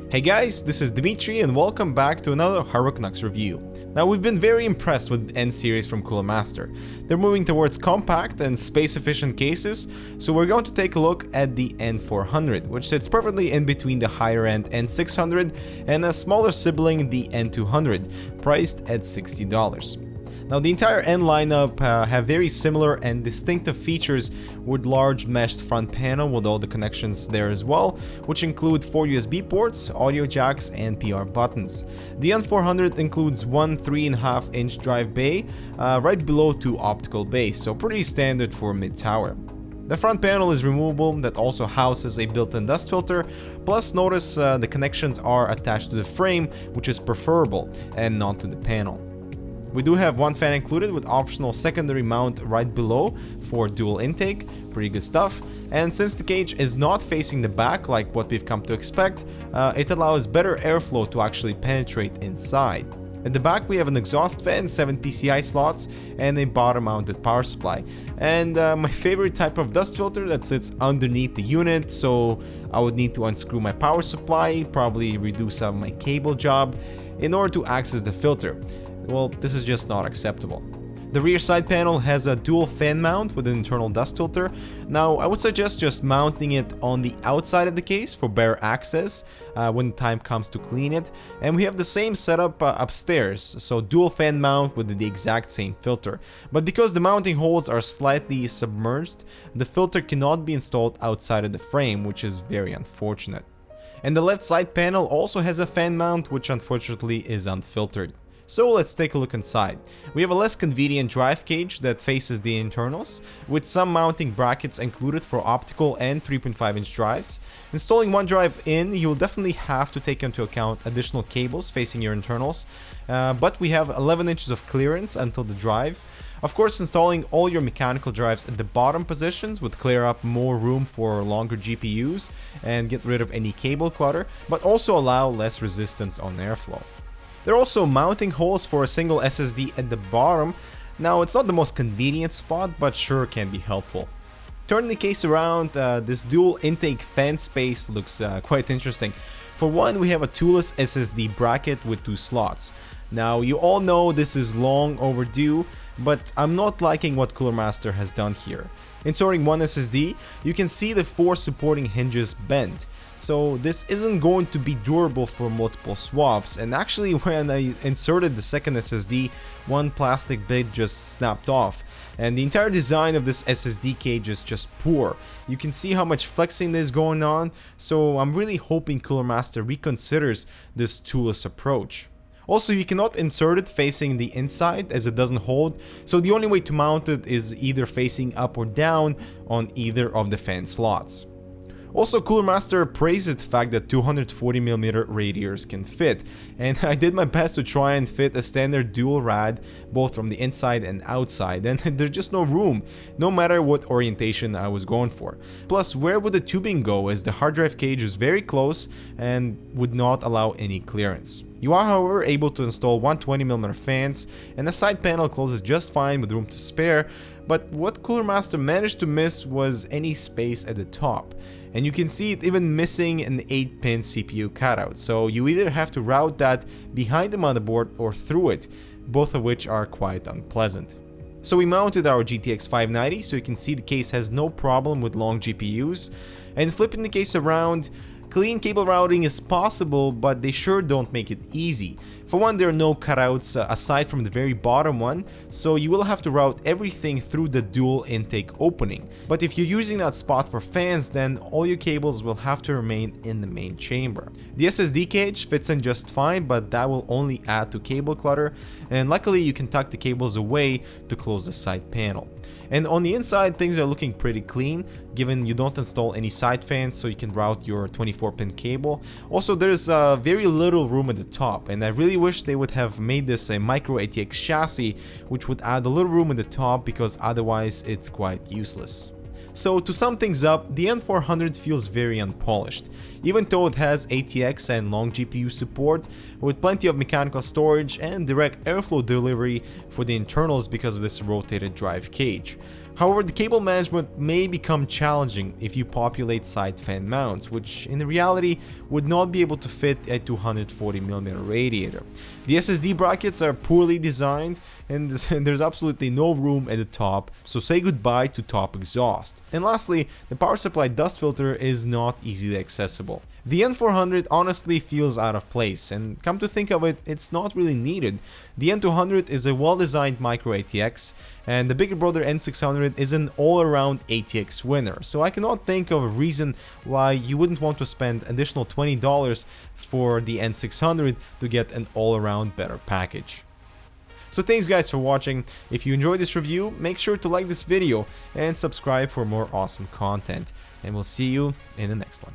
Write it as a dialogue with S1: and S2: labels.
S1: Hey guys, this is Dimitri and welcome back to another Hardware Canucks review. Now we've been very impressed with the N series from Cooler Master. They're moving towards compact and space efficient cases, so we're going to take a look at the N400, which sits perfectly in between the higher end N600 and a smaller sibling, the N200, priced at $60. Now the entire N lineup have very similar and distinctive features with large meshed front panel with all the connections there as well, which include 4 USB ports, audio jacks and PR buttons. The N400 includes one 3.5 inch drive bay right below 2 optical bays, so pretty standard for mid-tower. The front panel is removable, that also houses a built-in dust filter, plus notice the connections are attached to the frame, which is preferable, and not to the panel. We do have one fan included with optional secondary mount right below for dual intake, pretty good stuff. And since the cage is not facing the back like what we've come to expect, it allows better airflow to actually penetrate inside. At the back we have an exhaust fan, 7 PCI slots, and a bottom mounted power supply. And my favorite type of dust filter that sits underneath the unit, so I would need to unscrew my power supply, probably redo some of my cable job in order to access the filter. Well, this is just not acceptable. The rear side panel has a dual fan mount with an internal dust filter. Now, I would suggest just mounting it on the outside of the case for better access when the time comes to clean it. And we have the same setup upstairs, so dual fan mount with the exact same filter. But because the mounting holes are slightly submerged, the filter cannot be installed outside of the frame, which is very unfortunate. And the left side panel also has a fan mount, which unfortunately is unfiltered. So let's take a look inside. We have a less convenient drive cage that faces the internals, with some mounting brackets included for optical and 3.5 inch drives. Installing one drive in, you'll definitely have to take into account additional cables facing your internals, but we have 11 inches of clearance until the drive. Of course, installing all your mechanical drives at the bottom positions would clear up more room for longer GPUs and get rid of any cable clutter, but also allow less resistance on airflow. There are also mounting holes for a single SSD at the bottom. Now, it's not the most convenient spot, but sure can be helpful. Turning the case around, this dual intake fan space looks quite interesting. For one, we have a toolless SSD bracket with 2 slots. Now, you all know this is long overdue, but I'm not liking what Cooler Master has done here. Inserting one SSD, you can see the 4 supporting hinges bent. So this isn't going to be durable for multiple swaps, and actually when I inserted the second SSD, one plastic bit just snapped off, and the entire design of this SSD cage is just poor. You can see how much flexing is going on, so I'm really hoping Cooler Master reconsiders this toolless approach. Also, you cannot insert it facing the inside as it doesn't hold, so the only way to mount it is either facing up or down on either of the fan slots. Also, Cooler Master praises the fact that 240mm radiators can fit, and I did my best to try and fit a standard dual rad both from the inside and outside, and there's just no room, no matter what orientation I was going for. Plus, where would the tubing go, as the hard drive cage is very close and would not allow any clearance. You are, however, able to install 120mm fans, and the side panel closes just fine with room to spare, but what Cooler Master managed to miss was any space at the top. And you can see it even missing an 8-pin CPU cutout, so you either have to route that behind the motherboard or through it, both of which are quite unpleasant. So we mounted our GTX 590, so you can see the case has no problem with long GPUs, and flipping the case around, clean cable routing is possible, but they sure don't make it easy. For one, there are no cutouts aside from the very bottom one, so you will have to route everything through the dual intake opening. But if you're using that spot for fans, then all your cables will have to remain in the main chamber. The SSD cage fits in just fine, but that will only add to cable clutter, and luckily you can tuck the cables away to close the side panel. And on the inside, things are looking pretty clean, given you don't install any side fans, so you can route your 24-pin cable. Also, there's very little room at the top, and I really wish they would have made this a micro ATX chassis, which would add a little room at the top, because otherwise it's quite useless. So to sum things up, the N400 feels very unpolished, even though it has ATX and long GPU support, with plenty of mechanical storage and direct airflow delivery for the internals because of this rotated drive cage. However, the cable management may become challenging if you populate side fan mounts, which in reality would not be able to fit a 240mm radiator. The SSD brackets are poorly designed and there's absolutely no room at the top, so say goodbye to top exhaust. And lastly, the power supply dust filter is not easily accessible. The N400 honestly feels out of place, and come to think of it, it's not really needed. The N200 is a well-designed micro ATX, and the bigger brother N600 is an all-around ATX winner, so I cannot think of a reason why you wouldn't want to spend additional $20 for the N600 to get an all-around better package. So thanks guys for watching. If you enjoyed this review, make sure to like this video and subscribe for more awesome content, and we'll see you in the next one.